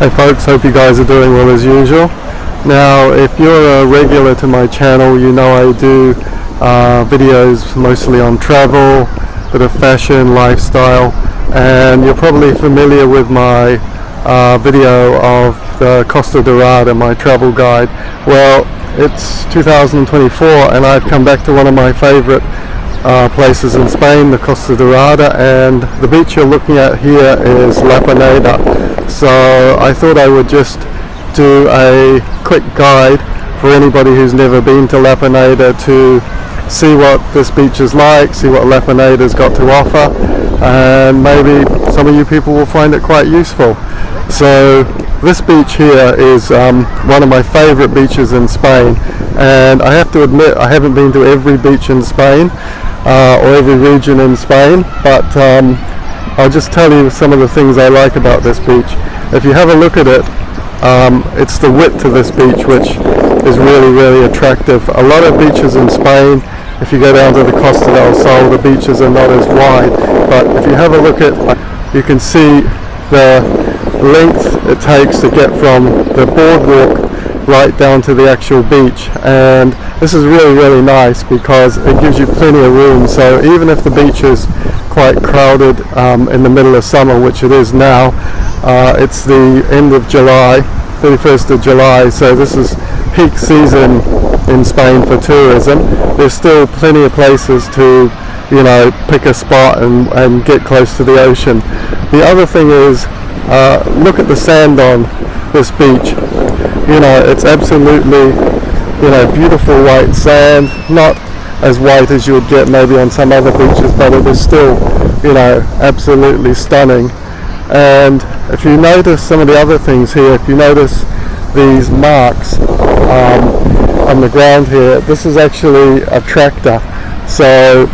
Hey folks, hope you guys are doing well as usual. Now, if you're a regular to my channel, you know I do videos mostly on travel, bit of fashion, lifestyle, and you're probably familiar with my video of the Costa Dorada, my travel guide. Well, it's 2024 and I've come back to one of my favorite places in Spain, the Costa Dorada, and the beach you're looking at here is La Pineda. So I thought I would just do a quick guide for anybody who's never been to La Pineda to see what this beach is like, see what La Pineda's got to offer, and maybe some of you people will find it quite useful. So this beach here is one of my favorite beaches in Spain, and I have to admit I haven't been to every beach in Spain or every region in Spain, but I'll just tell you some of the things I like about this beach. If you have a look at it, it's the width of this beach which is really attractive. A lot of beaches in Spain, if you go down to the Costa del Sol, the beaches are not as wide, but if you have a look at, you can see the length it takes to get from the boardwalk right down to the actual beach. And this is really nice because it gives you plenty of room. So even if the beach is quite crowded in the middle of summer, which it is now, it's the end of July, 31st of July, so this is peak season in Spain for tourism. There's still plenty of places to, you know, pick a spot and get close to the ocean. The other thing is, look at the sand on this beach. You know, it's absolutely, you know, beautiful white sand, not as white as you would get maybe on some other beaches, but it is still, you know, absolutely stunning. And if you notice some of the other things here, if you notice these marks on the ground here, this is actually a tractor. So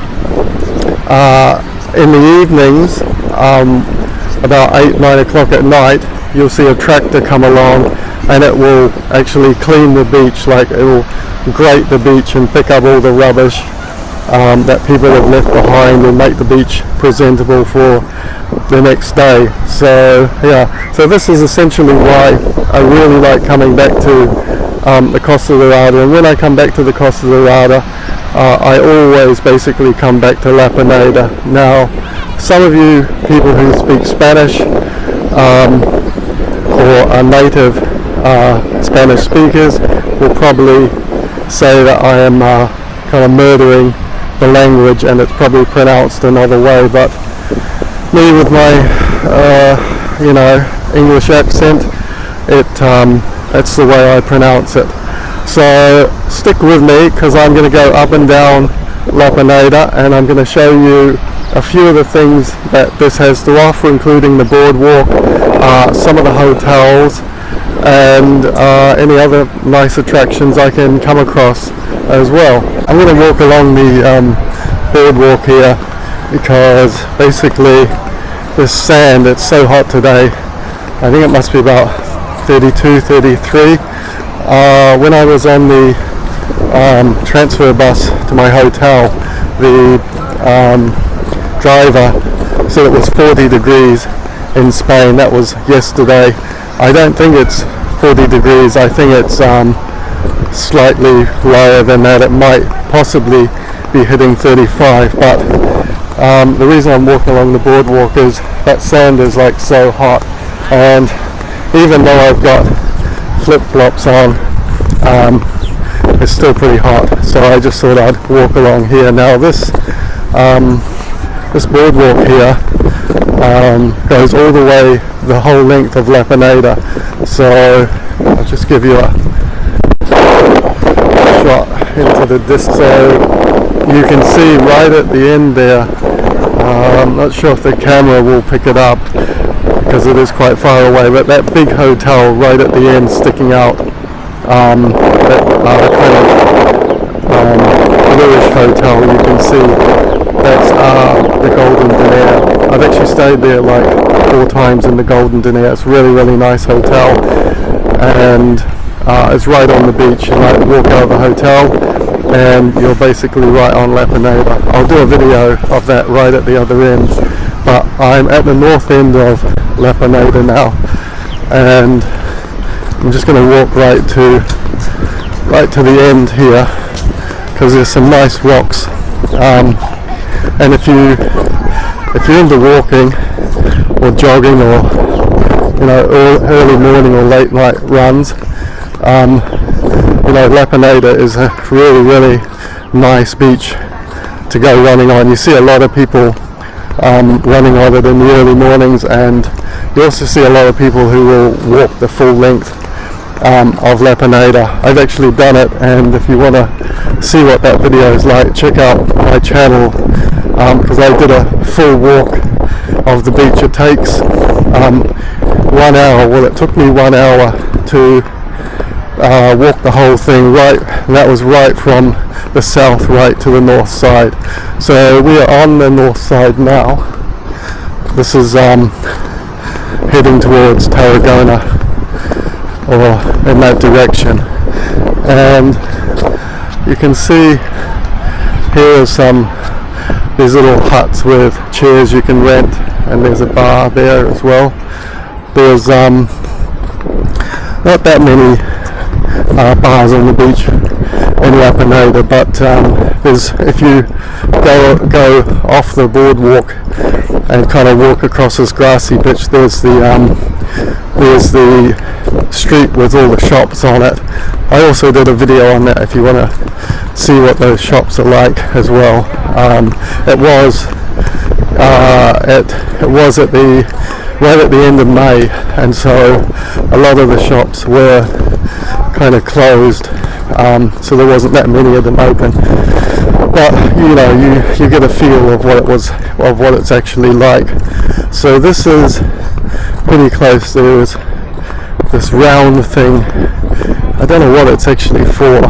in the evenings, about 8-9 o'clock at night, you'll see a tractor come along and it will actually clean the beach, like it will grate the beach and pick up all the rubbish that people have left behind and make the beach presentable for the next day. So yeah, so this is essentially why I really like coming back to the Costa Dorada. And when I come back to the Costa Dorada, I always basically come back to La Pineda. Now, some of you people who speak Spanish or are native Spanish speakers will probably say that I am kind of murdering the language and it's probably pronounced another way, but me with my you know, English accent, that's the way I pronounce it. So stick with me because I'm going to go up and down La Pineda and I'm going to show you a few of the things that this has to offer, including the boardwalk, some of the hotels, and any other nice attractions I can come across as well. I'm going to walk along the boardwalk here because basically this sand, it's so hot today. I think it must be about 32, 33. When I was on the transfer bus to my hotel, the driver said it was 40 degrees in Spain. That was yesterday. I don't think it's 40 degrees. I think it's slightly lower than that. It might possibly be hitting 35, but the reason I'm walking along the boardwalk is that sand is like so hot, and even though I've got flip-flops on, it's still pretty hot, so I just thought I'd walk along here. Now this boardwalk here goes all the way, the whole length of La Pineda. So I'll just give you a shot into the disc so you can see right at the end there. I'm not sure if the camera will pick it up because it is quite far away, but that big hotel right at the end sticking out, that kind of bluish hotel, you can see that's the Golden Pineda. I've actually stayed there like 4 times in the Golden Pineda. It's a really nice hotel, and it's right on the beach. You might walk out of the hotel and you're basically right on La Pineda. I'll do a video of that right at the other end, but I'm at the north end of La Pineda now, and I'm just going to walk right to the end here, because there's some nice rocks, and if you're into walking or jogging, or early morning or late night runs, Pineda is a really nice beach to go running on. You see a lot of people running on it in the early mornings, and you also see a lot of people who will walk the full length of Pineda. I've actually done it, and if you want to see what that video is like, check out my channel, because I did a full walk of the beach. It takes 1 hour. Well, it took me 1 hour to walk the whole thing, right, and that was right from the south right to the north side. So we are on the north side now. This is heading towards Tarragona, or in that direction, and you can see here are these little huts with chairs you can rent, and there's a bar there as well. There's not that many bars on the beach in Pineda, but if you go off the boardwalk and kind of walk across this grassy beach, there's the street with all the shops on it. I also did a video on that if you want to see what those shops are like as well. It was right at the end of May, and so a lot of the shops were kind of closed, so there wasn't that many of them open. But you get a feel of what it's actually like. So this is pretty close. There's this round thing. I don't know what it's actually for.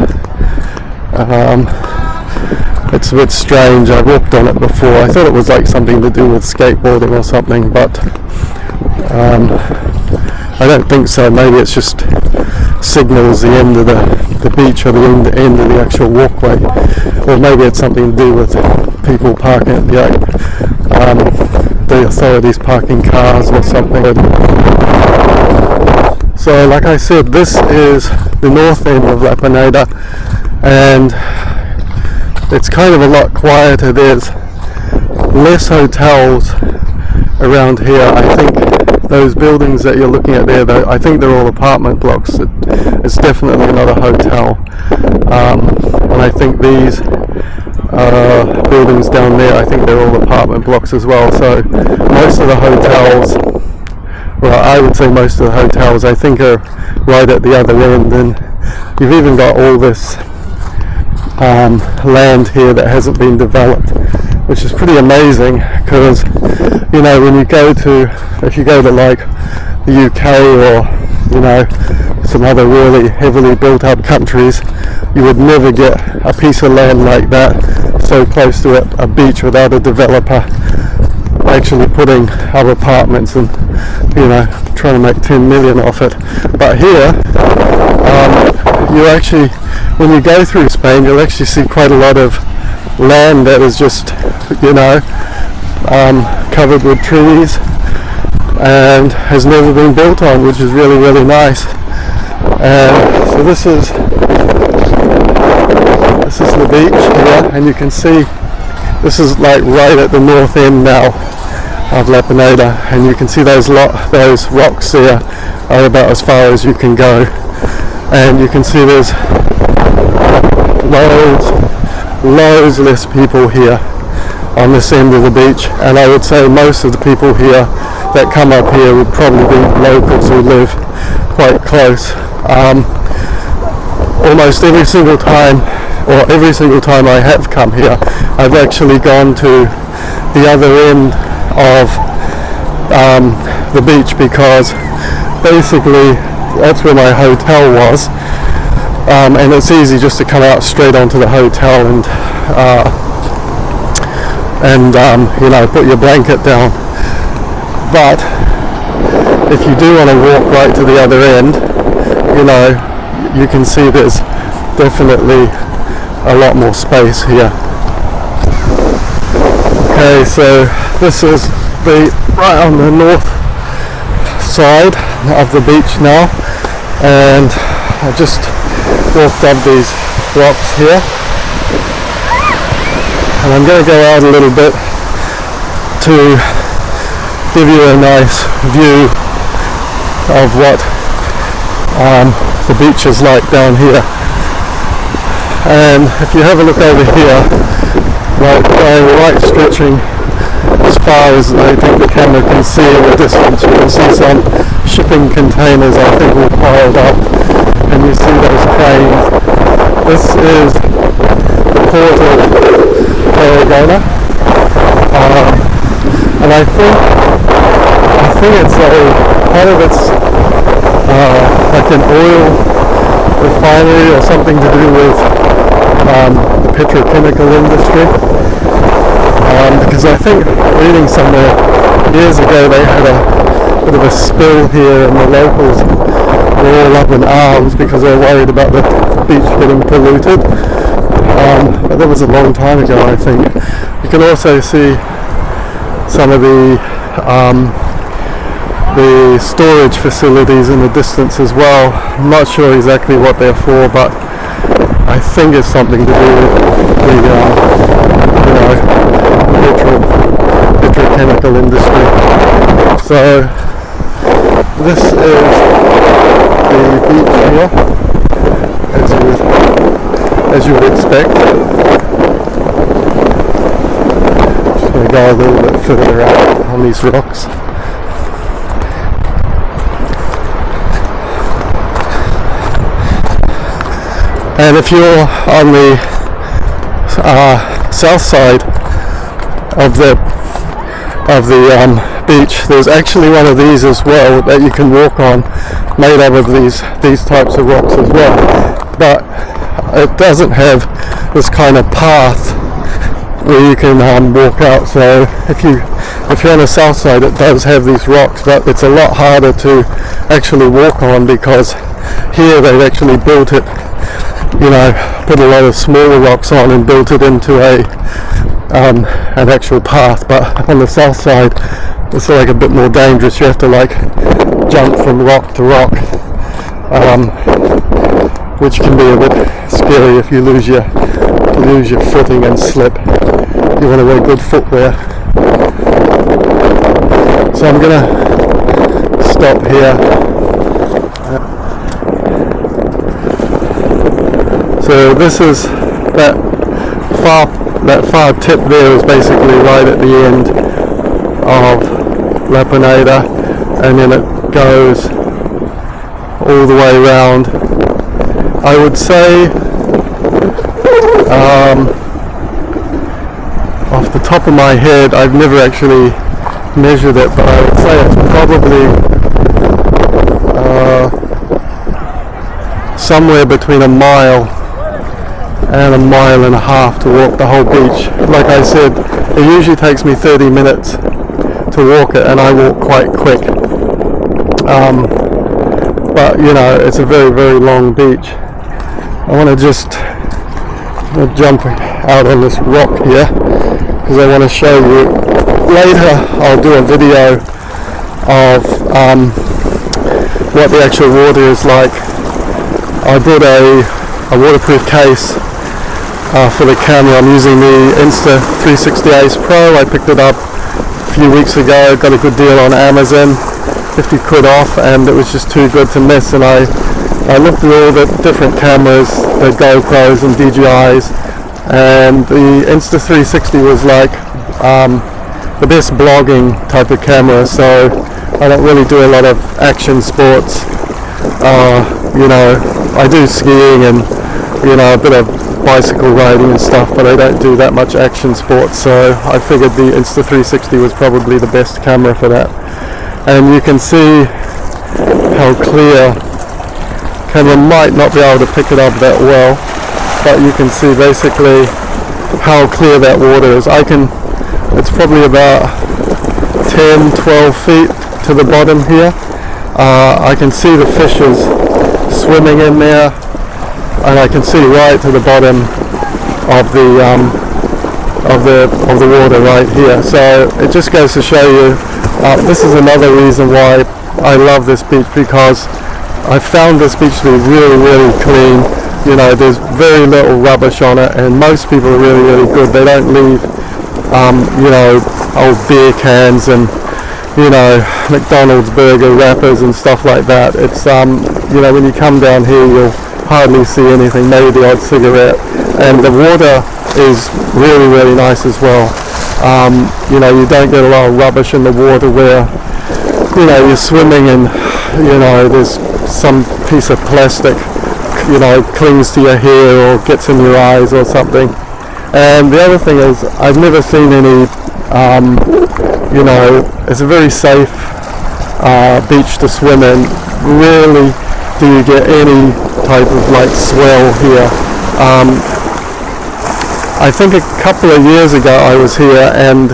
It's a bit strange. I walked on it before. I thought it was like something to do with skateboarding or something, but I don't think so. Maybe it's just signals the end of the beach, or the end of the actual walkway, or maybe it's something to do with people parking, the authorities parking cars or something. So like I said, this is the north end of Pineda, and it's kind of a lot quieter. There's less hotels around here. I think those buildings that you're looking at there, I think they're all apartment blocks. It's definitely not a hotel, and I think these buildings down there, I think they're all apartment blocks as well. So most of the hotels, well, I would say most of the hotels, I think, are right at the other end, and you've even got all this land here that hasn't been developed, which is pretty amazing, because when if you go to like the UK or some other really heavily built up countries, you would never get a piece of land like that so close to a beach without a developer actually putting up apartments and trying to make 10 million off it. But here you actually, when you go through Spain, you'll actually see quite a lot of land that is just covered with trees and has never been built on, which is really nice. And so this is the beach here, and you can see this is like right at the north end now of Pineda, and you can see those rocks there are about as far as you can go, and you can see there's loads less people here on this end of the beach, and I would say most of the people here that come up here would probably be locals who live quite close. Almost every single time I have come here, I've actually gone to the other end of the beach, because basically that's where my hotel was, and it's easy just to come out straight onto the hotel and put your blanket down. But if you do want to walk right to the other end, you can see there's definitely a lot more space here. Okay, so this is right on the north side of the beach now, and I just walked up these rocks here, and I'm going to go out a little bit to give you a nice view of what the beach is like down here. And if you have a look over here, right stretching as far as I think the camera can see in the distance, you can see some shipping containers I think all piled up, and you see those cranes. This is the port of Pineda, and I think it's part of it's like an oil refinery or something to do with the petrochemical industry, because I think reading somewhere years ago they had a bit of a spill here and the locals were all up in arms because they were worried about the beach getting polluted, but that was a long time ago I think. You can also see some of the storage facilities in the distance as well. I'm not sure exactly what they're for, but I think it's something to do with the petrochemical industry. So this is the beach here, as you would expect. Just going to go a little bit further out on these rocks. And if you're on the south side of the beach, there's actually one of these as well that you can walk on, made up of these types of rocks as well. But it doesn't have this kind of path where you can walk out. So if you're on the south side, it does have these rocks, but it's a lot harder to actually walk on because here they've actually built it. Put a lot of smaller rocks on and built it into an actual path. But on the south side, it's like a bit more dangerous. You have to jump from rock to rock, which can be a bit scary if you lose your footing and slip. You want to wear good footwear. So I'm gonna stop here. So this is that far tip there is basically right at the end of La Pineda, and then it goes all the way around. I would say off the top of my head, I've never actually measured it, but I would say it's probably somewhere between a mile and a mile and a half to walk the whole beach. Like I said, it usually takes me 30 minutes to walk it, and I walk quite quick. But it's a very, very long beach. I want to just jump out on this rock here because I want to show you. Later I'll do a video of what the actual water is like. I brought a waterproof case for the camera. I'm using the Insta360 Ace Pro. I picked it up a few weeks ago, got a good deal on Amazon, 50 quid off, and it was just too good to miss. And I looked at all the different cameras, the GoPros and DJIs, and the Insta360 was like the best blogging type of camera. So I don't really do a lot of action sports. I do skiing and a bit of bicycle riding and stuff, but I don't do that much action sports, so I figured the Insta360 was probably the best camera for that. And you can see how clear. Camera might not be able to pick it up that well, but you can see basically how clear that water is. It's probably about 10-12 feet to the bottom here. I can see the fishes swimming in there, and I can see right to the bottom of the water right here. So it just goes to show you, this is another reason why I love this beach because I found this beach to be really clean. You know, there's very little rubbish on it, and most people are really good. They don't leave, you know, old beer cans and, you know, McDonald's burger wrappers and stuff like that. It's, you know, when you come down here, you'll hardly see anything, maybe the odd cigarette. And the water is really nice as well. You know, you don't get a lot of rubbish in the water where, you know, you're swimming and, you know, there's some piece of plastic, you know, clings to your hair or gets in your eyes or something. And the other thing is, I've never seen any, you know, it's a very safe beach to swim in. Rarely do you get any type of like swell here. I think a couple of years ago I was here and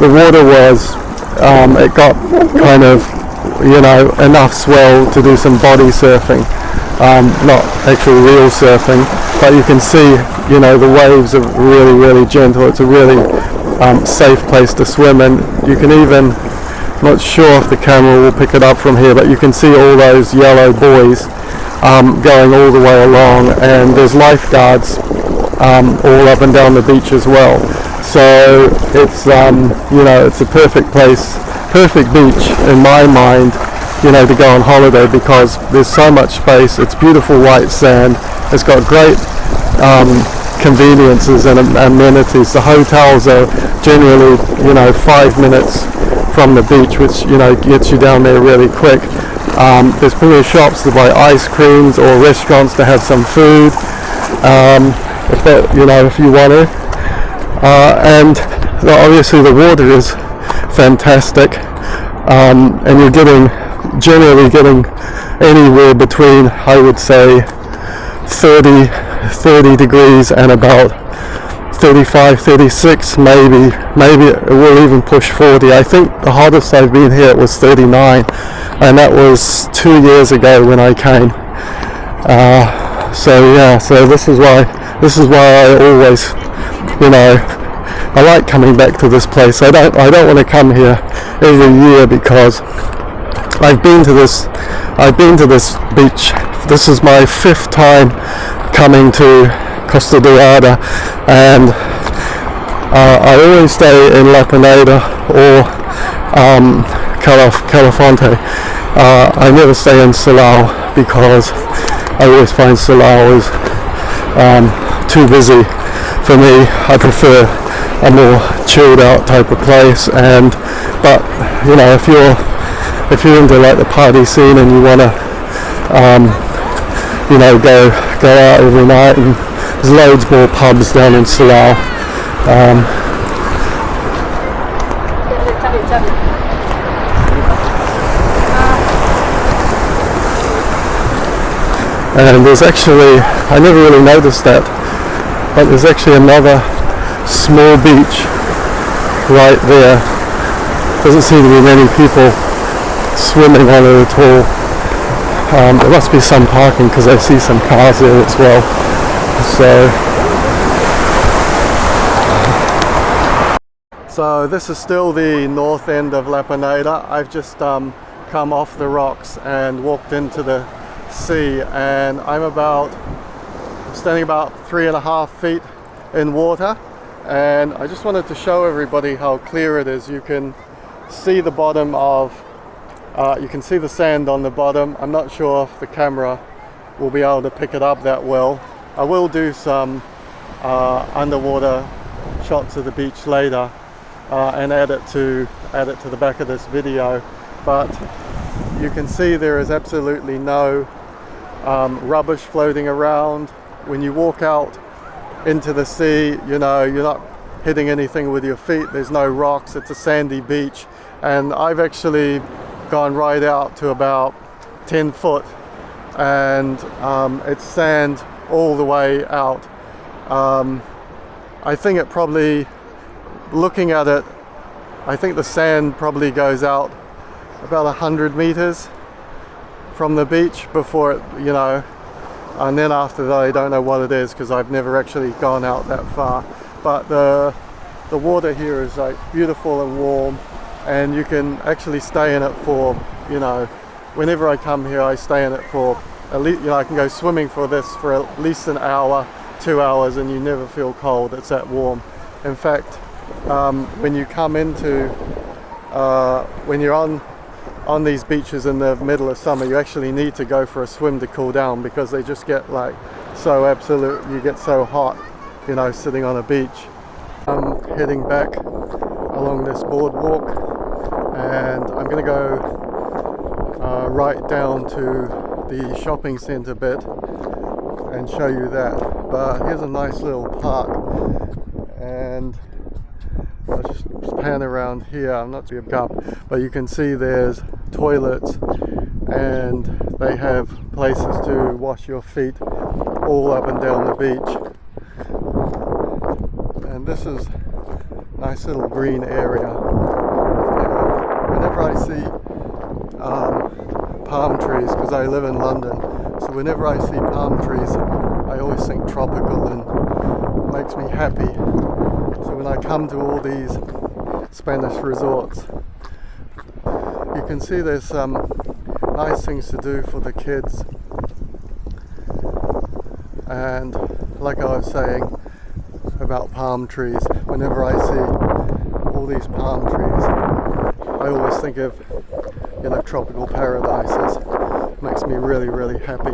the water was, it got kind of, you know, enough swell to do some body surfing. Not actual real surfing, but you can see, you know, the waves are really gentle. It's a really safe place to swim, and you can even, not sure if the camera will pick it up from here, but you can see all those yellow buoys going all the way along, and there's lifeguards all up and down the beach as well. So it's, you know, it's a perfect place, perfect beach in my mind, you know, to go on holiday because there's so much space. It's beautiful white sand. It's got great conveniences and amenities. The hotels are generally, you know, 5 minutes from the beach, which, you know, gets you down there really quick. There's plenty of shops to buy ice creams or restaurants to have some food, if that, you know, if you want to. And obviously the water is fantastic, and you're generally getting anywhere between, I would say, 30 degrees and about 35, 36, maybe it will even push 40. I think the hottest I've been here was 39, and that was 2 years ago when I came. So yeah, so this is why I always, you know, I like coming back to this place. I don't want to come here every year because I've been to this beach. This is my 5th time coming to Costa, and I always stay in La Pineda or Calafonte. I never stay in Silao because I always find Silao is too busy for me. I prefer a more chilled out type of place. But you know, if you're into like the party scene and you want to you know, go out every night, and there's loads more pubs down in Silao. And there's actually, I never really noticed that, but there's actually another small beach right there. Doesn't seem to be many people swimming on it at all. There must be some parking because I see some cars there as well. So this is still the north end of La Pineda. I've just come off the rocks and walked into the sea, and I'm standing about 3.5 feet in water, and I just wanted to show everybody how clear it is. You can see the bottom of you can see the sand on the bottom. I'm not sure if the camera will be able to pick it up that well. I will do some underwater shots of the beach later and add it to the back of this video, but you can see there is absolutely no rubbish floating around. When you walk out into the sea, you know, you're not hitting anything with your feet. There's no rocks. It's a sandy beach, and I've actually gone right out to about 10 foot, and it's sand all the way out. I think it probably, looking at it, I think the sand probably goes out about 100 meters from the beach before it, you know, and then after that I don't know what it is because I've never actually gone out that far. But the water here is like beautiful and warm, and you can actually stay in it for, you know, whenever I come here, I stay in it for at least, you know, I can go swimming for this for at least an hour, 2 hours, and you never feel cold. It's that warm. In fact, when you come into, when you're on these beaches in the middle of summer, you actually need to go for a swim to cool down, because they just get like so absolute, you get so hot, you know, sitting on a beach. I'm heading back along this boardwalk, and I'm going to go right down to the shopping centre bit and show you that. But here's a nice little park, and I'll just pan around here. I'm not too up, but you can see there's toilets, and they have places to wash your feet all up and down the beach. And this is a nice little green area. Whenever I see palm trees, because I live in London, so whenever I see palm trees, I always think tropical, and it makes me happy. So when I come to all these Spanish resorts, you can see there's some nice things to do for the kids. And like I was saying about palm trees, whenever I see all these palm trees, I always think of, you know, tropical paradises. It makes me really, really happy.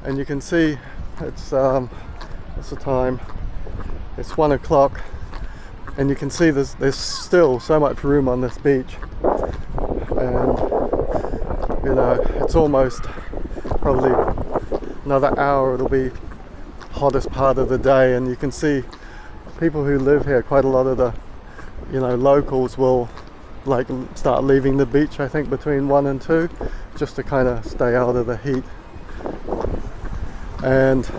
And you can see it's what's the time? It's 1 o'clock, and you can see there's still so much room on this beach, and you know, it's almost probably another hour, it'll be hottest part of the day. And you can see people who live here, quite a lot of the, you know, locals will like start leaving the beach, I think between 1 and 2, just to kind of stay out of the heat. And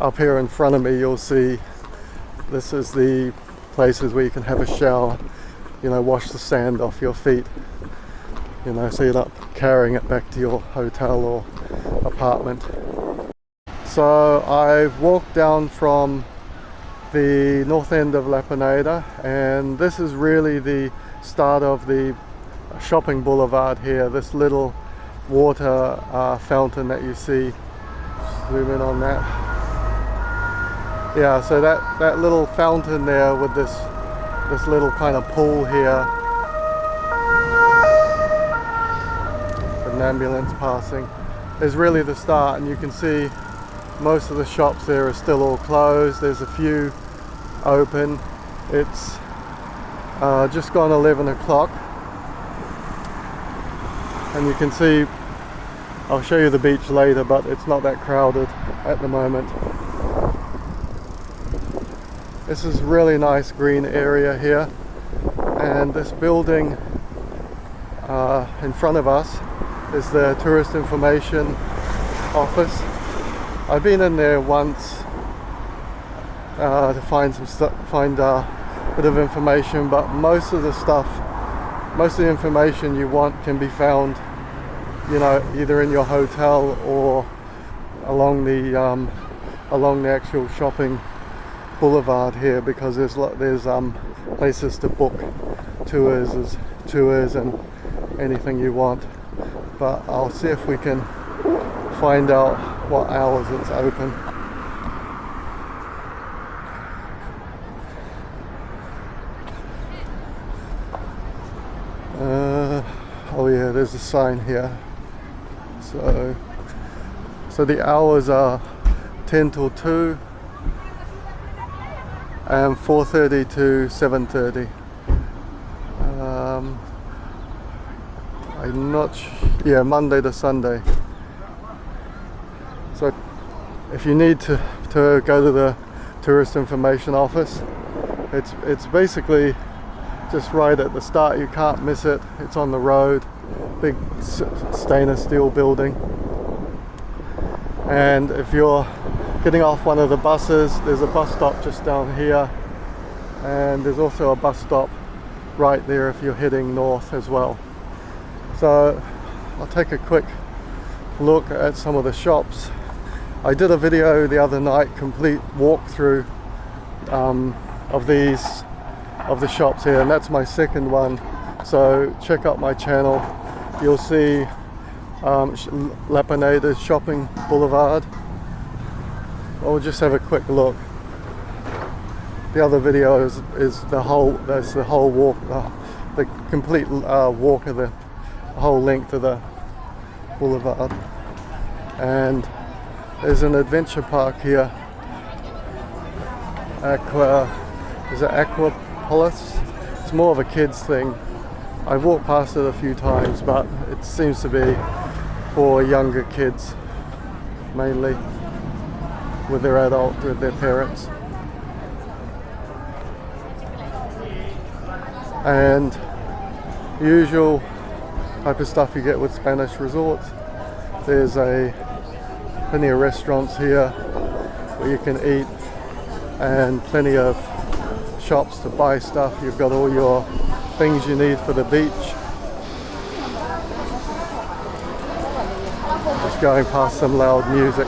up here in front of me, you'll see this is the places where you can have a shower, you know, wash the sand off your feet, you know, so you're not carrying it back to your hotel or apartment. So I've walked down from the north end of La Pineda, and this is really the start of the shopping boulevard here. This little water fountain that you see, zoom in on that. Yeah, so that little fountain there with this little kind of pool here, an ambulance passing, is really the start. And you can see most of the shops there are still all closed. There's a few open. It's just gone 11 o'clock, and you can see, I'll show you the beach later, but it's not that crowded at the moment. This is really nice green area here, and this building in front of us is the tourist information office. I've been in there once to find some stuff, a bit of information, but most of the information you want can be found, you know, either in your hotel or along the actual shopping boulevard here, because there's places to book tours and anything you want. But I'll see if we can find out what hours it's open. Oh yeah, there's a sign here. So the hours are 10 till 2 and 4:30 to 7:30. I'm not yeah, Monday to Sunday. So if you need to go to the tourist information office, it's basically just right at the start. You can't miss it. It's on the road, big stainless steel building. And if you're getting off one of the buses, there's a bus stop just down here, and there's also a bus stop right there if you're heading north as well. So I'll take a quick look at some of the shops. I did a video the other night, complete walkthrough of the shops here, and that's my second one. So check out my channel you'll see Pineda shopping boulevard. We'll just have a quick look. The other video is the whole walk, the complete walk of the whole length of the boulevard. And there's an adventure park here. Is it Aquapolis? It's more of a kids thing. I've walked past it a few times, but it seems to be for younger kids mainly, with their parents. And usual type of stuff you get with Spanish resorts. There's plenty of restaurants here where you can eat, and plenty of shops to buy stuff. You've got all your things you need for the beach. Just going past some loud music.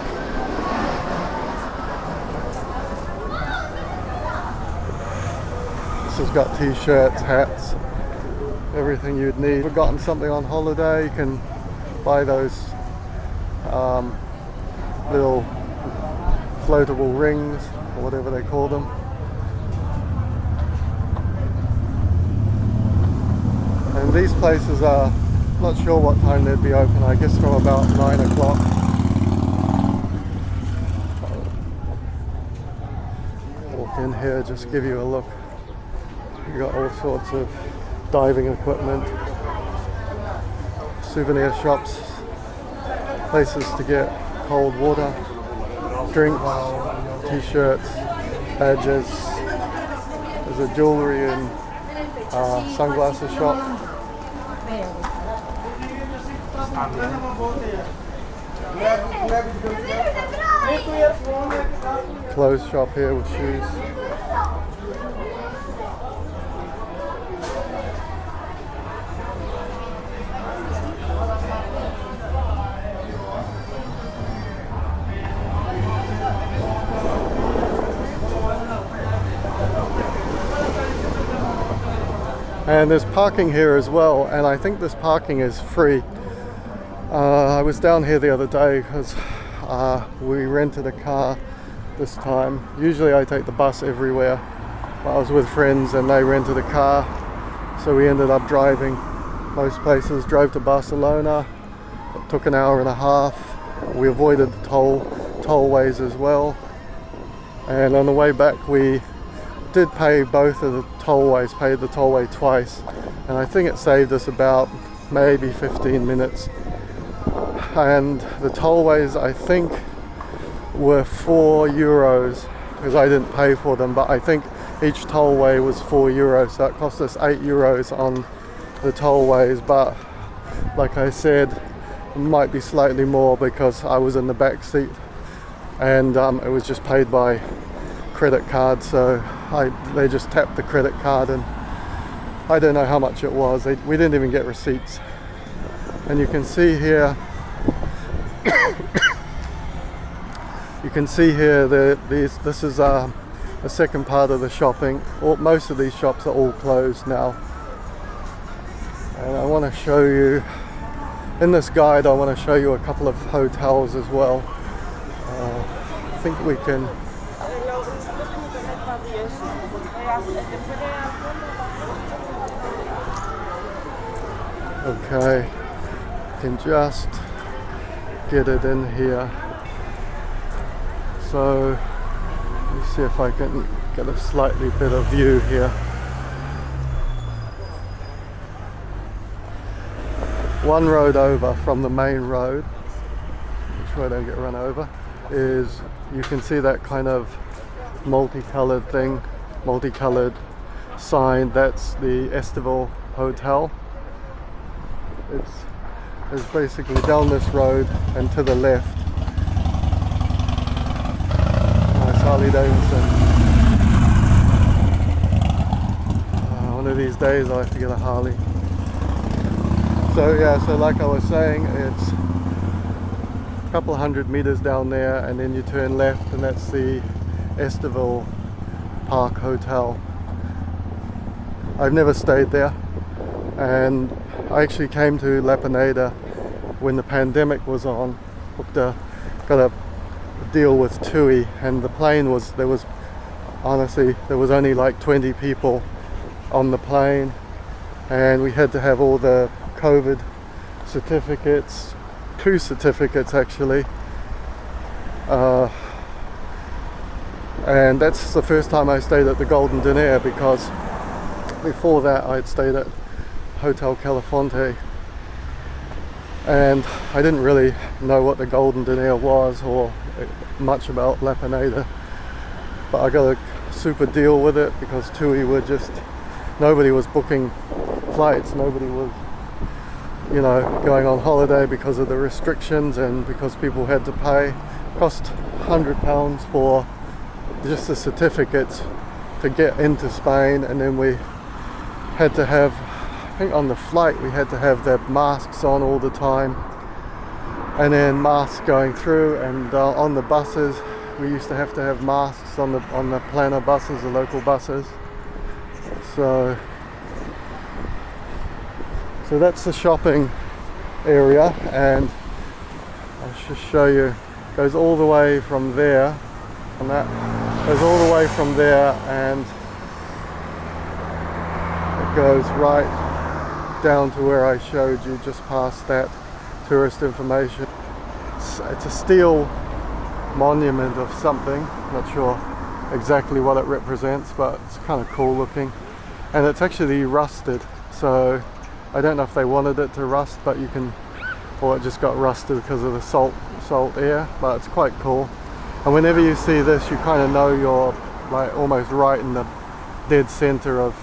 This has got t-shirts, hats, everything you'd need. If you've gotten something on holiday, you can buy those little floatable rings, or whatever they call them. And these places are, not sure what time they'd be open, I guess from about 9 o'clock. Walk in here, just give you a look. You've got all sorts of diving equipment, souvenir shops, places to get cold water, drinks, t-shirts, badges. There's a jewelry and sunglasses shop. Clothes shop here with shoes. And there's parking here as well, and I think this parking is free. I was down here the other day because we rented a car this time. Usually I take the bus everywhere, but I was with friends and they rented a car, so we ended up driving most places. Drove to Barcelona, it took an hour and a half. We avoided the tollways as well, and on the way back we did pay both of the tollways, paid the tollway twice, and I think it saved us about maybe 15 minutes. And the tollways, I think, were €4 because I didn't pay for them, but I think each tollway was €4, so it cost us €8 on the tollways. But like I said, it might be slightly more because I was in the back seat, and it was just paid by credit card, so they just tapped the credit card, and I don't know how much it was. We didn't even get receipts. And you can see here you can see here this is the second part of the shopping. Most of these shops are all closed now, and I want to show you in this guide, I want to show you a couple of hotels as well. I think we can okay, can just get it in here. So let me see if I can get a slightly better view here. One road over from the main road, which way I don't get run over, is you can see that kind of multicolored thing, multicolored sign. That's the Estival Hotel. It's basically down this road and to the left. Nice Harley Davidson. One of these days I'll have to get a Harley. So yeah, so like I was saying, it's a couple hundred meters down there, and then you turn left, and that's the Estival Park Hotel. I've never stayed there, and I actually came to Pineda when the pandemic was on. Got a deal with TUI, and the plane was, there was only like 20 people on the plane, and we had to have all the COVID certificates, 2 certificates actually, and that's the first time I stayed at the Golden Diner, because before that I'd stayed at Hotel Califonte, and I didn't really know what the Golden Diner was or much about Pineda, but I got a super deal with it because TUI were nobody was booking flights, nobody was, you know, going on holiday because of the restrictions and because people had to pay. It cost £100 for just the certificates to get into Spain, and then we had to have, I think on the flight we had to have the masks on all the time, and then masks going through, and on the buses we used to have masks on the planner buses, the local buses. So that's the shopping area, and I'll just show you. It goes all the way from there, and that goes all the way from there, and it goes right down to where I showed you, just past that tourist information. It's a steel monument of something, not sure exactly what it represents, but it's kind of cool looking, and it's actually rusted, so I don't know if they wanted it to rust, but you can, or it just got rusted because of the salt air, but it's quite cool. And whenever you see this, you kind of know you're like almost right in the dead center of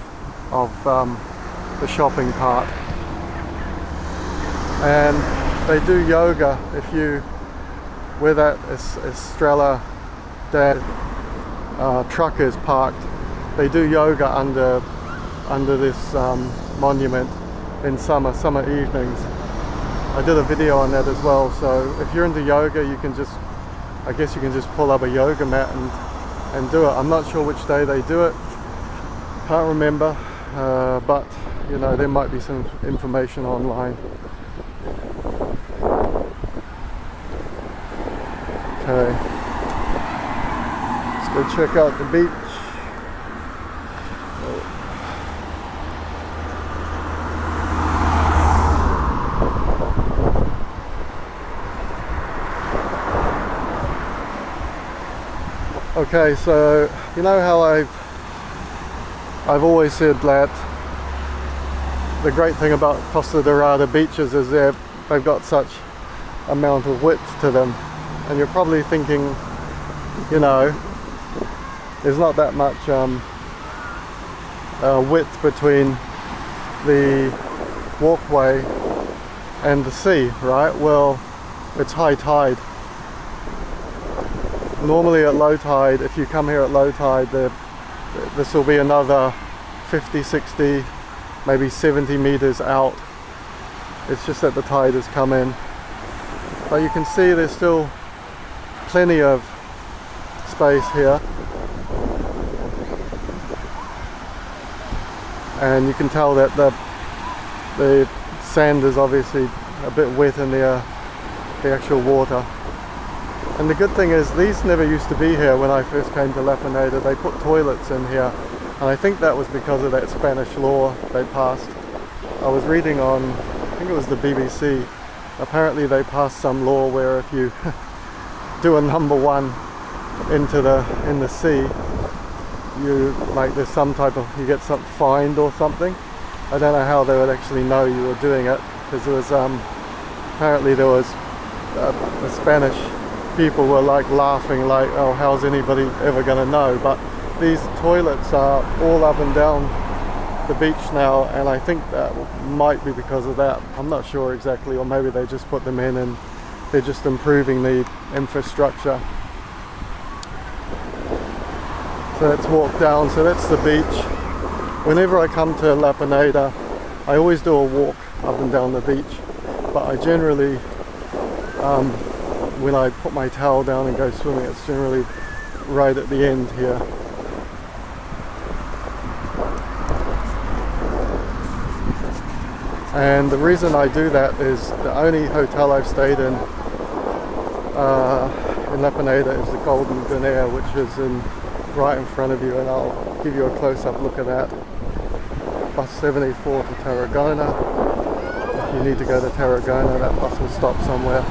the shopping part. And they do yoga where that Estrella truck is parked. They do yoga under this monument in summer evenings. I did a video on that as well, so if you're into yoga, I guess you can just pull up a yoga mat and do it. I'm not sure which day they do it, can't remember, but you know, there might be some information online. Okay, let's go check out the beach. Okay, so you know how I've always said that the great thing about Costa Dorada beaches is they've got such amount of width to them, and you're probably thinking, you know, there's not that much width between the walkway and the sea, right? Well, it's high tide. Normally at low tide, if you come here at low tide, this will be another 50, 60, maybe 70 meters out. It's just that the tide has come in. But you can see there's still plenty of space here. And you can tell that the sand is obviously a bit wet in the actual water. And the good thing is, these never used to be here when I first came to Pineda. They put toilets in here, and I think that was because of that Spanish law they passed. I was reading on, I think it was the BBC, apparently they passed some law where if you do a number 1 in the sea, there's some type of, you get some fined or something. I don't know how they would actually know you were doing it, because there was apparently there was the Spanish people were like laughing, like, oh, how's anybody ever going to know? But these toilets are all up and down the beach now, and I think that might be because of that. I'm not sure exactly, or maybe they just put them in and they're just improving the infrastructure. So let's walk down. So that's the beach. Whenever I come to Pineda, I always do a walk up and down the beach, but I generally when I put my towel down and go swimming, it's generally right at the end here. And the reason I do that is the only hotel I've stayed in Pineda is the Golden Denier, which is right in front of you, and I'll give you a close-up look at that. Bus 74 to Tarragona. If you need to go to Tarragona, that bus will stop somewhere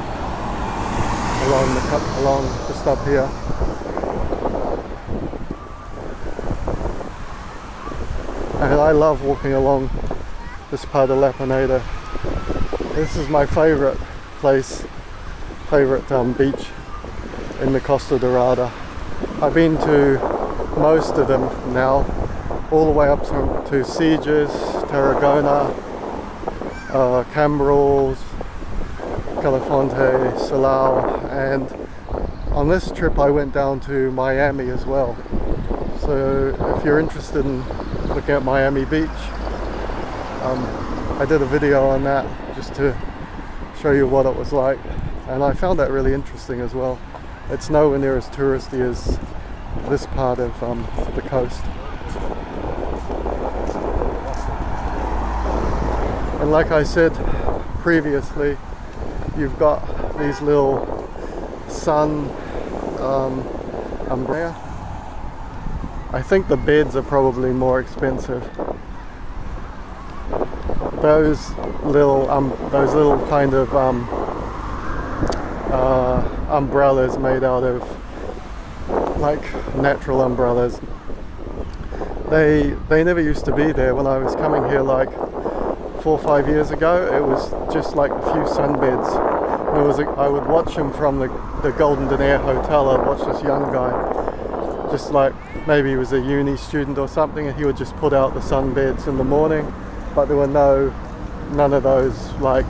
along the stop here. And I love walking along this part of La Pineda. This is my favorite place, beach in the Costa Dorada. I've been to most of them now, all the way up to Sieges, Tarragona, Cambrils, Calafonte, Salau, and on this trip I went down to Miami as well. So if you're interested in looking at Miami Beach, I did a video on that just to show you what it was like, and I found that really interesting as well. It's nowhere near as touristy as this part of the coast. And like I said previously, you've got these little sun umbrella. I think the beds are probably more expensive. Those little kind of umbrellas made out of like natural umbrellas. They never used to be there when I was coming here like 4 or 5 years ago. It was just like a few sunbeds. I would watch him from the Golden Denier Hotel. I'd watch this young guy, just like maybe he was a uni student or something, and he would just put out the sunbeds in the morning. But there were none of those like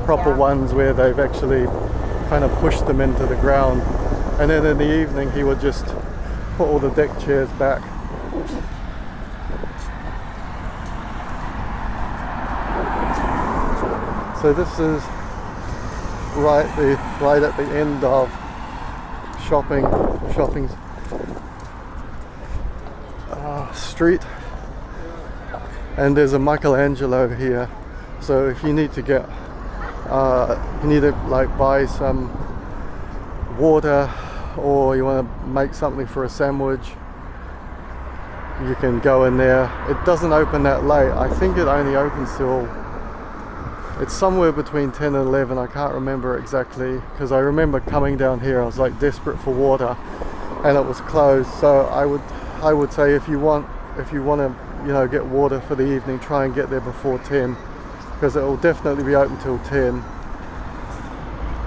proper ones where they've actually kind of pushed them into the ground. And then in the evening he would just put all the deck chairs back. So this is right at the end of shopping street, and there's a Michelangelo here. So if you need to get you need to like buy some water, or you want to make something for a sandwich, you can go in there. It doesn't open that late. I think it only opens till, it's somewhere between 10 and 11. I can't remember exactly, because I remember coming down here, I was like desperate for water and it was closed. So I would say if you want to, you know, get water for the evening, try and get there before 10, because it will definitely be open till 10.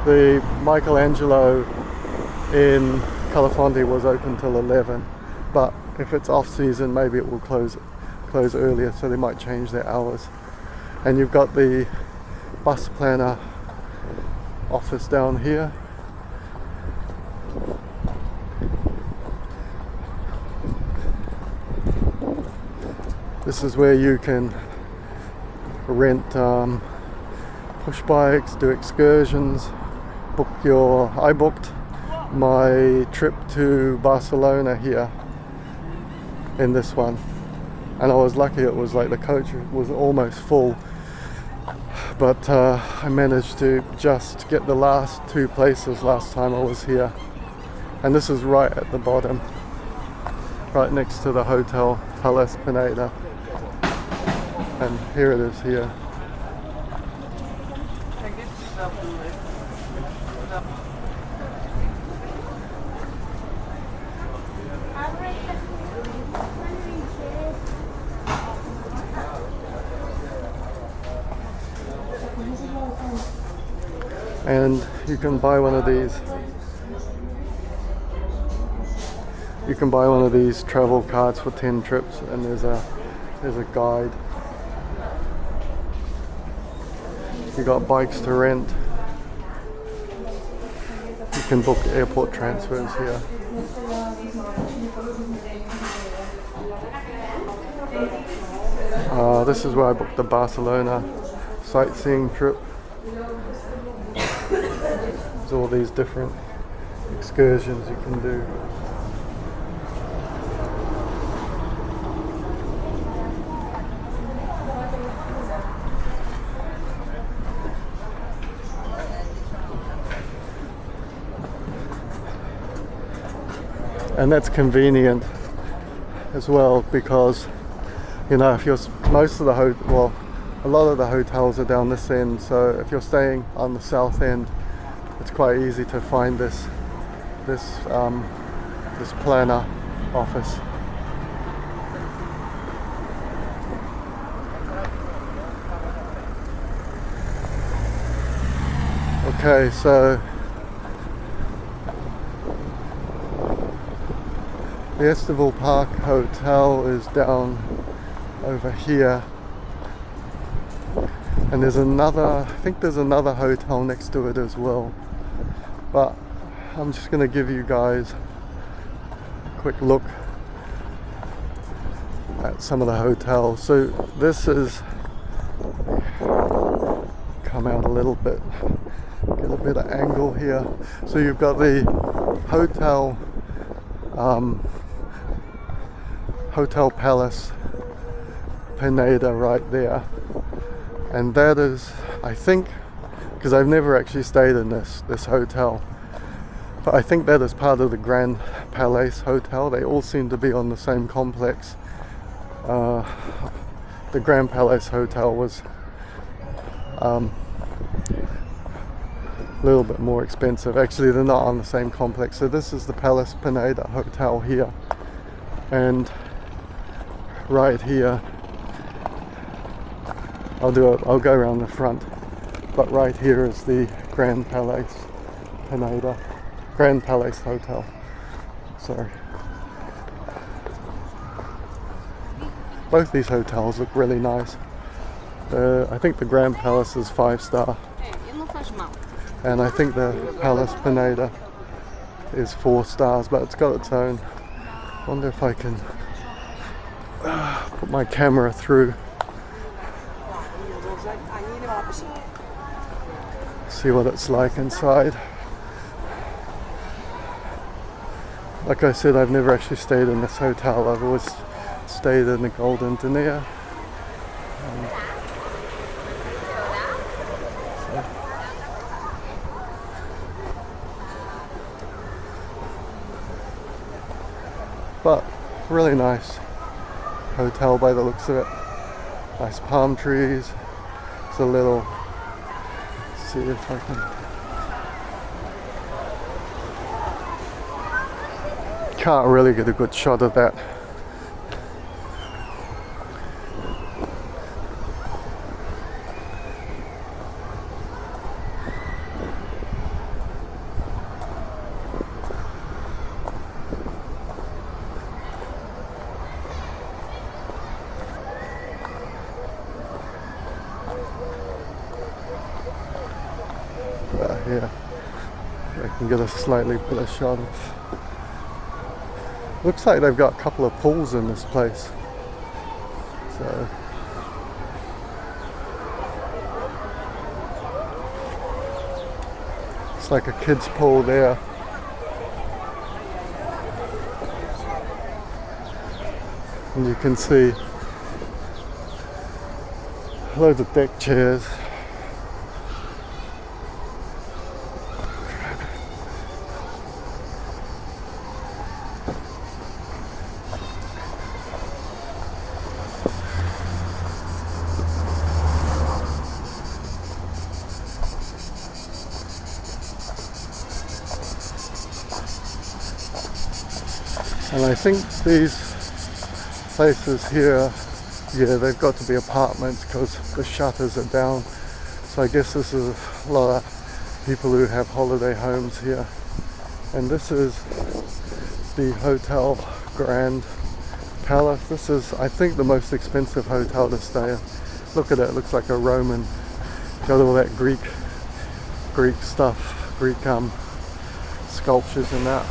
The Michelangelo in Calafonte was open till 11, but if it's off season, maybe it will close earlier, so they might change their hours. And you've got the bus planner office down here. This is where you can rent push bikes, do excursions, I booked my trip to Barcelona here in this one, and I was lucky. It was like the coach was almost full, but I managed to just get the last 2 places last time I was here. And this is right at the bottom, right next to the Hotel Palace Pineda, and here it is here. And you can buy one of these. You can buy one of these travel cards for 10 trips, and there's a guide. You got bikes to rent. You can book airport transfers here. This is where I booked the Barcelona sightseeing trip. There's all these different excursions you can do. and that's convenient as well, because you know, if you're most of the a lot of the hotels are down this end, so if you're staying on the south end, it's quite easy to find this planner office. Okay, so the Estival Park Hotel is down over here, and there's another, I think there's another hotel next to it as well, but I'm just going to give you guys a quick look at some of the hotels. So this is, come out a little bit, get a bit of angle here. So you've got the Hotel Palace Pineda right there, and that is, I think, because I've never actually stayed in this hotel, but I think that is part of the Grand Palace Hotel. They all seem to be on the same complex. The Grand Palace Hotel was a little bit more expensive. Actually, they're not on the same complex. So this is the Palace Pineda Hotel here, and right here, I'll go around the front, but right here is the Grand Palace Pineda, Grand Palace Hotel. Sorry. Both these hotels look really nice. I think the Grand Palace is 5-star, and I think the Palace Pineda is 4 stars, but it's got its own. I wonder if I can put my camera through, see what it's like inside. Like I said, I've never actually stayed in this hotel. I've always stayed in the Golden Denia. But really nice hotel by the looks of it. Nice palm trees. It's a little, let's see if I can't really get a good shot of that. Here, I can get a slightly better shot of. Looks like they've got a couple of pools in this place. So it's like a kid's pool there. And you can see loads of deck chairs. And I think these places here, yeah, they've got to be apartments because the shutters are down. So I guess this is a lot of people who have holiday homes here. And this is the Hotel Grand Palace. This is, I think, the most expensive hotel to stay in. Look at it, it looks like a Roman. Got all that Greek stuff, Greek sculptures and that.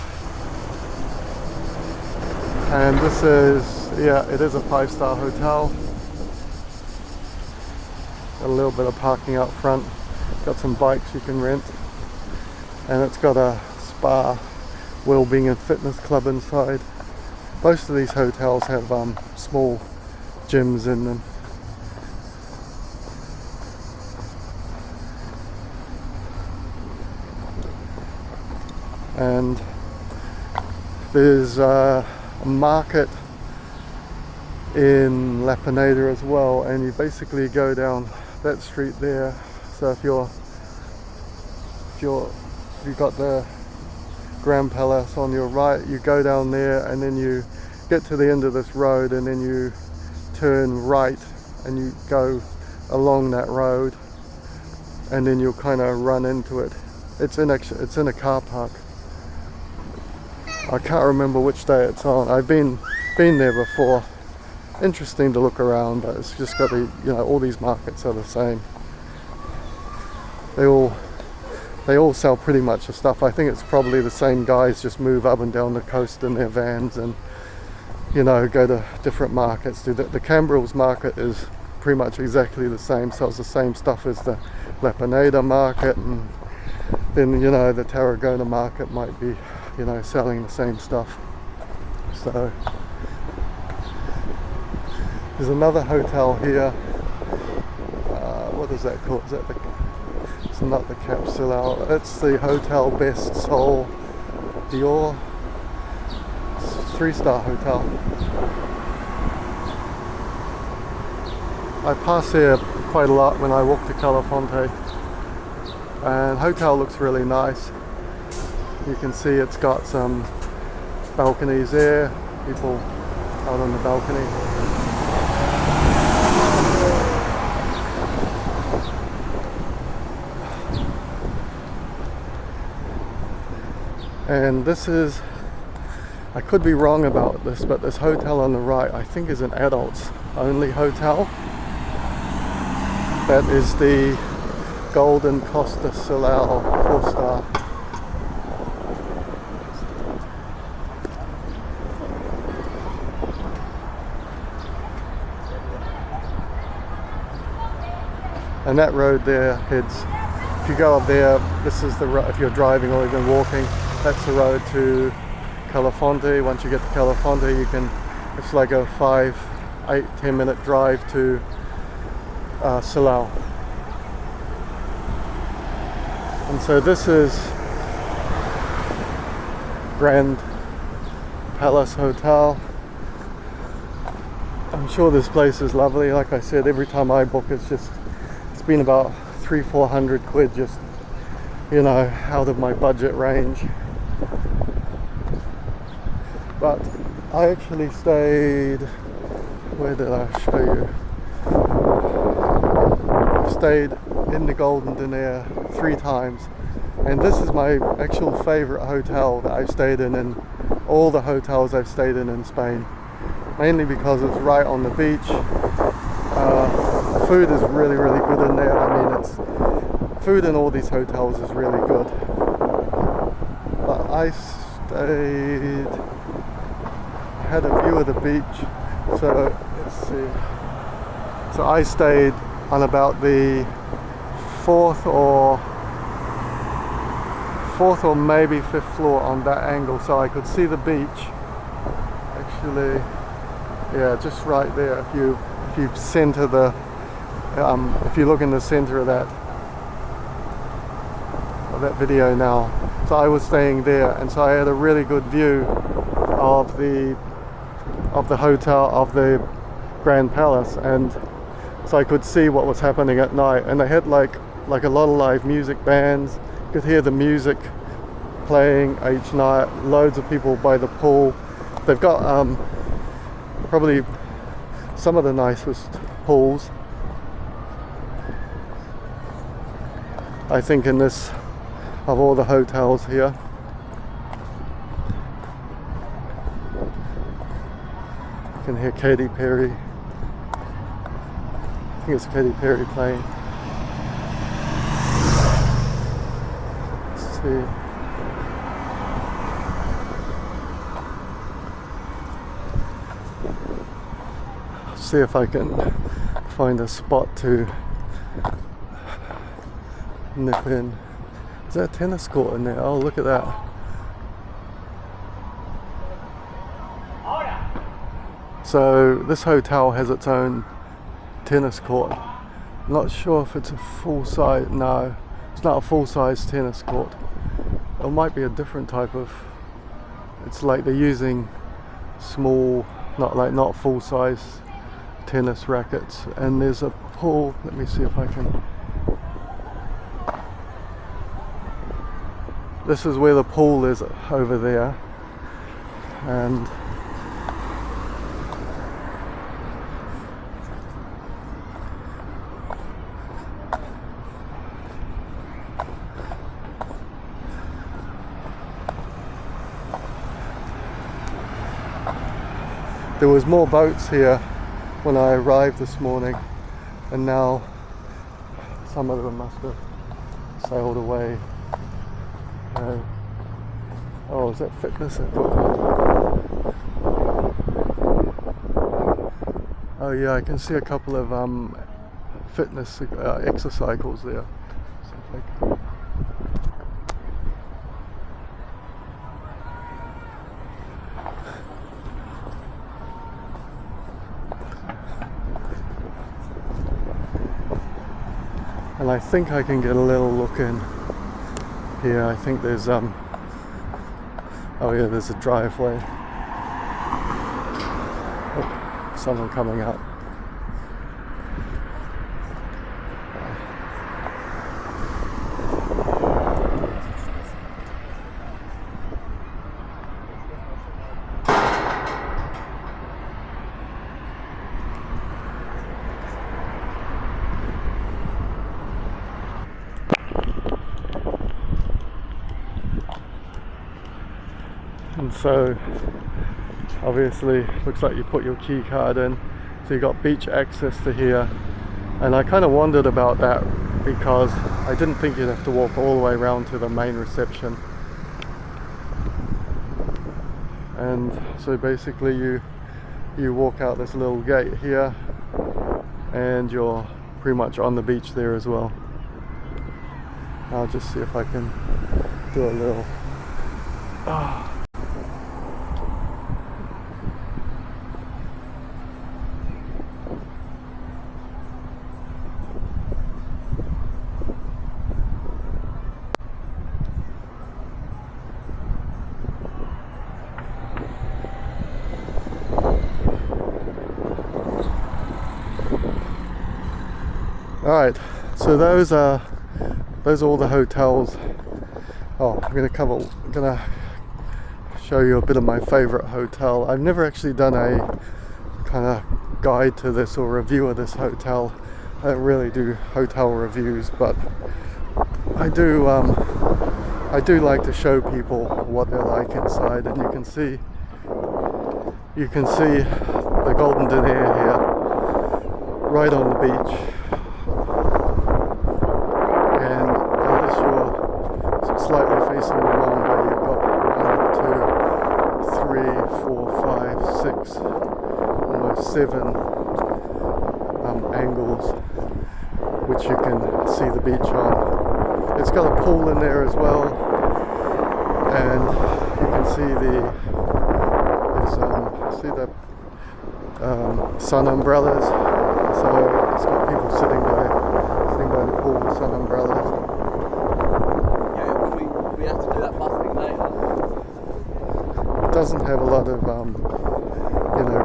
And this is, yeah, it is a 5-star hotel. Got a little bit of parking out front. Got some bikes you can rent. And it's got a spa, wellbeing and fitness club inside. Most of these hotels have small gyms in them. And There's a market in Pineda as well, and you basically go down that street there. So if you've got the Grand Palace on your right, you go down there and then you get to the end of this road and then you turn right and you go along that road, and then you'll kind of run into it. It's in a car park. I can't remember which day it's on. I've been there before. Interesting to look around, but it's just got the, all these markets are the same. They all sell pretty much the stuff. I think it's probably the same guys just move up and down the coast in their vans and go to different markets. The Cambrils market is pretty much exactly the same, so it's the same stuff as the Pineda market, and then the Tarragona market might be selling the same stuff. So there's another hotel here. What is that called? It's not the Capsule. It's the Hotel Best Sol Dior. It's a 3-star hotel. I pass here quite a lot when I walk to Calafonte, and hotel looks really nice. You can see it's got some balconies there, people out on the balcony. And this is, I could be wrong about this, but this hotel on the right I think is an adults only hotel. That is the Golden Costa Soleil 4-star. And that road there heads, if you go up there, this is the road, if you're driving or even walking, that's the road to Calafonte. Once you get to Calafonte, it's like a 5, 8, 10 minute drive to Soleil. And so this is Grand Palace Hotel. I'm sure this place is lovely. Like I said, every time I book, it's been about 300-400 quid, just out of my budget range. But I actually stayed, where did I show you? Stayed in the Golden Dinar 3 times, and this is my actual favorite hotel that I've stayed in all the hotels I've stayed in Spain, mainly because it's right on the beach. Food is really, really good in there. I mean, food in all these hotels is really good. But I had a view of the beach, so let's see. So I stayed on about the fourth or maybe 5th floor on that angle, so I could see the beach. Actually, yeah, just right there. If you center the if you look in the center of that video now. So I was staying there, and so I had a really good view of the hotel, of the Grand Palace, and so I could see what was happening at night. And they had like a lot of live music bands. You could hear the music playing each night. Loads of people by the pool. They've got probably some of the nicest pools, I think, in this, of all the hotels here. You can hear Katy Perry. I think it's Katy Perry playing. Let's see. See if I can find a spot to nip in. Is there a tennis court in there? Oh, look at that. So this hotel has its own tennis court. Not sure if it's a full size. No, it's not a full size tennis court. It might be a different type of It's like they're using small, not full-size tennis rackets. And there's a pool. Let me see if I can. This is where the pool is, over there. And there was more boats here when I arrived this morning, and now some of them must have sailed away. Oh, is that fitness? Oh yeah, I can see a couple of fitness exercycles there. And I think I can get a little look in here. I think there's oh yeah, there's a driveway. Oh, someone coming up. And so obviously looks like you put your key card in, so you got beach access to here. And I kind of wondered about that because I didn't think you'd have to walk all the way around to the main reception. And so basically you walk out this little gate here and you're pretty much on the beach there as well. I'll just see if I can do a little Alright, so those are all the hotels. Oh, I'm gonna show you a bit of my favorite hotel. I've never actually done a kind of guide to this or review of this hotel. I don't really do hotel reviews, but I do like to show people what they're like inside. And you can see the Golden Denier here, right on the beach. Slightly facing the wrong way, you've got 1, 2, 3, 4, 5, 6, almost 7 angles which you can see the beach on. It's got a pool in there as well, and you can see the sun umbrellas. So it's got people sitting by the pool with sun umbrellas. We have to do that bus thing later. It doesn't have a lot of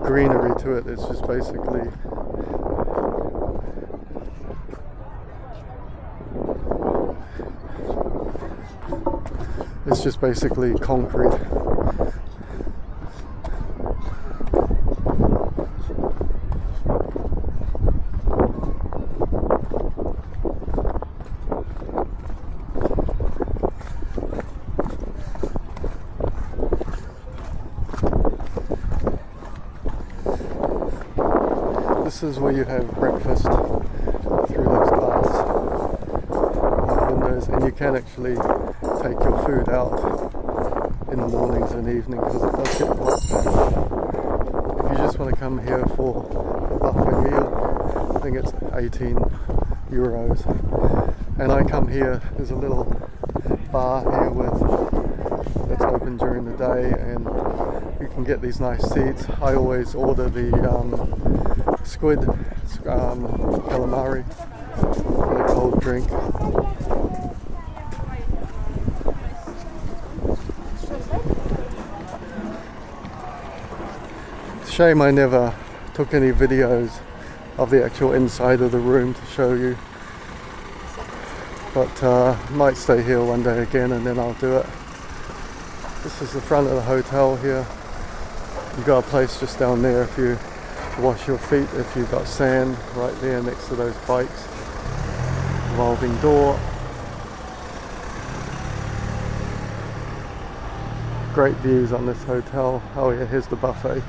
greenery to it. It's just basically concrete. This is where you have breakfast through those glass windows, and you can actually take your food out in the mornings and evening because it does get quite packed. If you just want to come here for a buffet meal, I think it's €18. And I come here, there's a little bar here that's open during the day, and you can get these nice seats. I always order the squid calamari with a cold drink. shame I never took any videos of the actual inside of the room to show you, but might stay here one day again and then I'll do it. This is the front of the hotel here. You've got a place just down there if you wash your feet, if you've got sand right there next to those bikes. Revolving door. Great views on this hotel. Oh yeah, here's the buffet.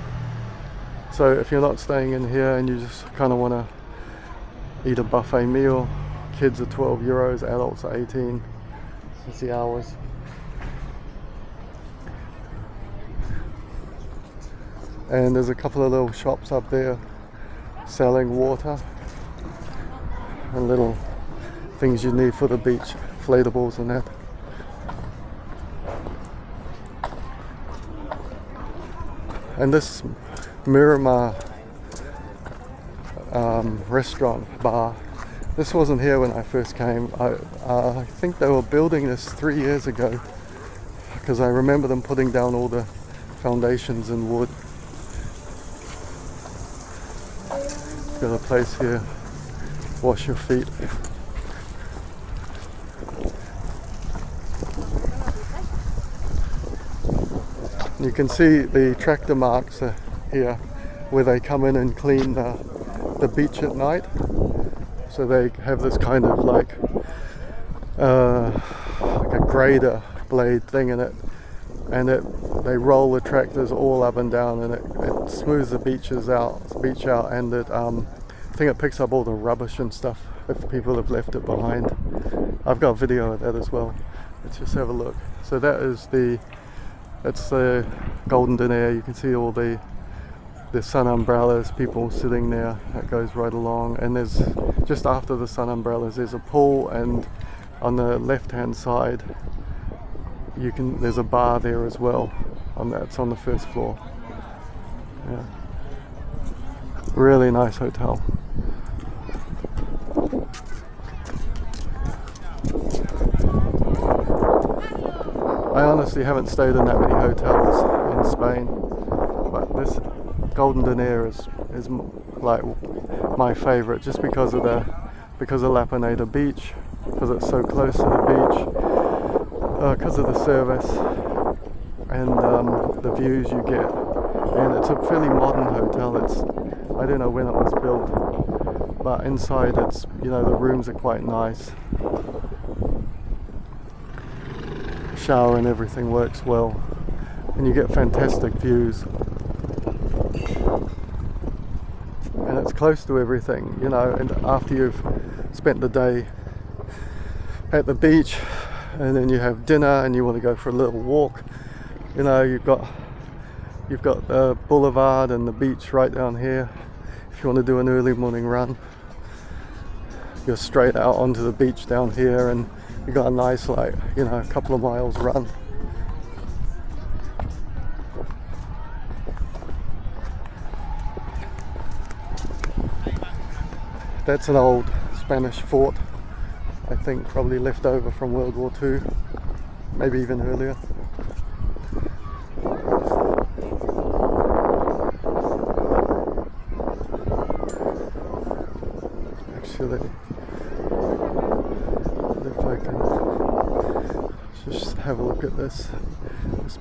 So if you're not staying in here and you just kind of want to eat a buffet meal, kids are 12 euros, adults are 18. That's the hours. And there's a couple of little shops up there selling water and little things you need for the beach, inflatables and that. And this Miramar restaurant bar, this wasn't here when I first came. I think they were building this 3 years ago, because I remember them putting down all the foundations in wood. Got a place here, wash your feet. You can see the tractor marks here where they come in and clean the beach at night. So they have this kind of like a grader blade thing in it, and they roll the tractors all up and down, and it smooths the beach out, and I think it picks up all the rubbish and stuff if people have left it behind. I've got a video of that as well. Let's just have a look. So that's the Golden Diner. You can see all the sun umbrellas, people sitting there. That goes right along, and there's just after the sun umbrellas there's a pool, and on the left hand side there's a bar there as well. It's on the first floor. Yeah. Really nice hotel. I honestly haven't stayed in that many hotels in Spain, but this Golden Diner is like my favorite, just because of La Pineda beach, because it's so close to the beach, because of the service and the views you get. And it's a fairly modern hotel. I don't know when it was built, but inside the rooms are quite nice. Shower and everything works well, and you get fantastic views, and it's close to everything, and after you've spent the day at the beach and then you have dinner and you want to go for a little walk, you've got the boulevard and the beach right down here. If you want to do an early morning run, you're straight out onto the beach down here, and you got a nice a couple of miles run. That's an old Spanish fort, I think, probably left over from World War II, maybe even earlier. Actually, if I can just have a look at this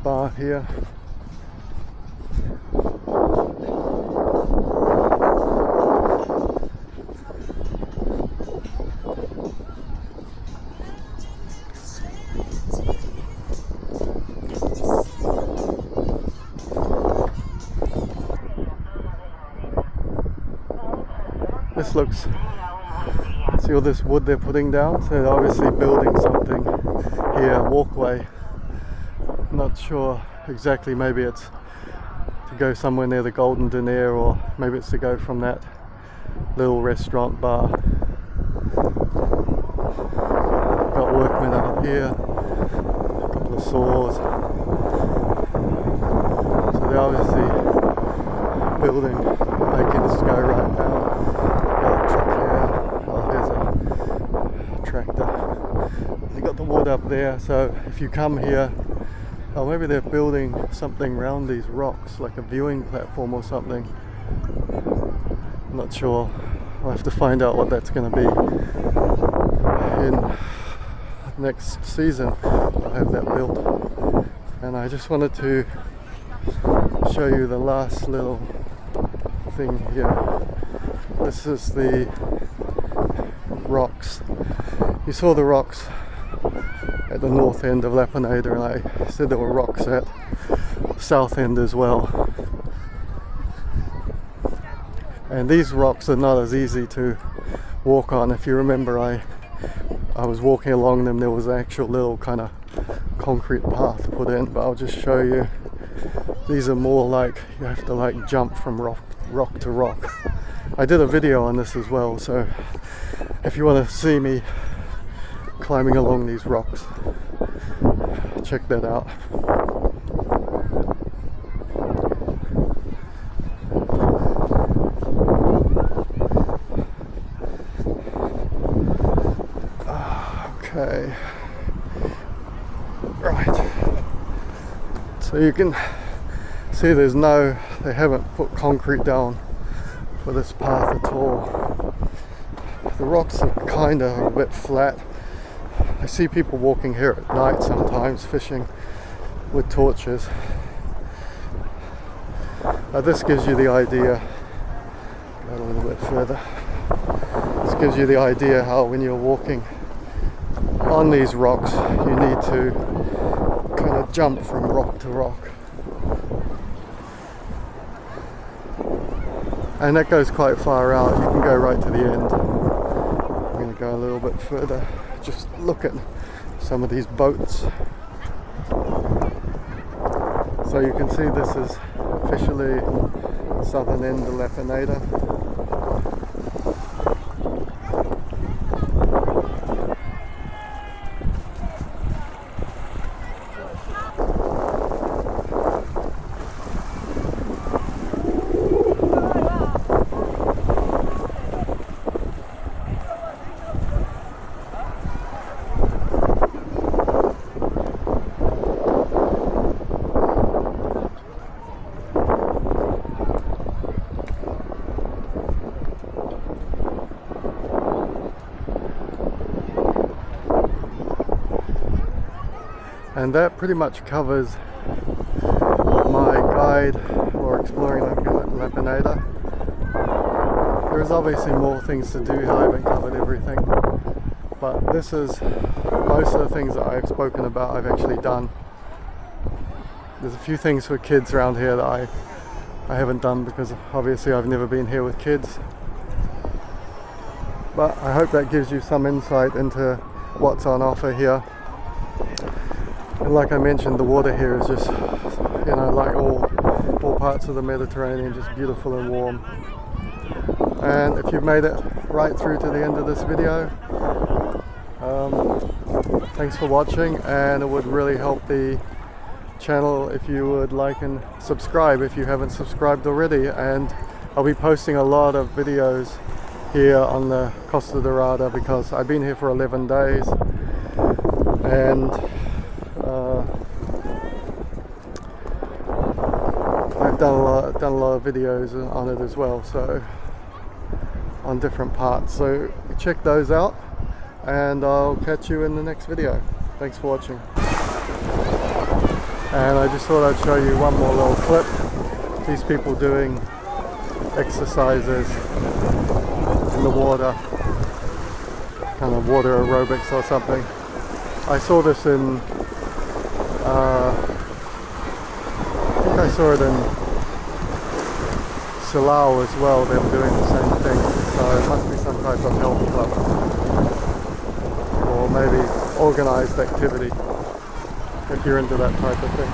bar here. This looks, see all this wood they're putting down, so they're obviously building something here, walkway. Not sure exactly, maybe it's to go somewhere near the Golden Diner, or maybe it's to go from that little restaurant bar. Got workmen out here, a couple of saws, so they're obviously building, making this go right now. Tractor. You got the wood up there, so if you come here, Oh, maybe they're building something around these rocks, like a viewing platform or something. I'm not sure. I'll have to find out what that's going to be. In next season, I'll have that built. And I just wanted to show you the last little thing here. This is the rocks. You saw the rocks at the north end of La Pineda, and I said there were rocks at south end as well. And these rocks are not as easy to walk on. If you remember, I was walking along them, there was an actual little kind of concrete path put in, but I'll just show you. These are more like you have to like jump from rock to rock. I did a video on this as well, so if you want to see me climbing along these rocks, check that out. Okay, right, so you can see they haven't put concrete down for this path at all. The rocks are kind of a bit flat. I see people walking here at night sometimes, fishing with torches. This gives you the idea, go a little bit further, this gives you the idea how when you're walking on these rocks you need to kind of jump from rock to rock. And that goes quite far out. You can go right to the end. I'm going to go a little bit further. Just look at some of these boats. So you can see this is officially southern end of La Pineda. And that pretty much covers my guide for exploring La Pineda. There's obviously more things to do. I haven't covered everything, but this is most of the things that I've spoken about I've actually done. There's a few things for kids around here that I haven't done because obviously I've never been here with kids. But I hope that gives you some insight into what's on offer here. And like I mentioned, the water here is just, you know, like all parts of the Mediterranean, just beautiful and warm. And if you've made it right through to the end of this video, thanks for watching, and it would really help the channel if you would like and subscribe if you haven't subscribed already. And I'll be posting a lot of videos here on the Costa because I've been here for 11 days, and I've done a lot of videos on it as well, so on different parts, so check those out, and I'll catch you in the next video. Thanks for watching. And I just thought I'd show you one more little clip. These people doing exercises in the water, kind of water aerobics or something. I saw this in I think I saw it in Silao as well. They were doing the same thing, so it must be some type of health club, or maybe organized activity if you're into that type of thing.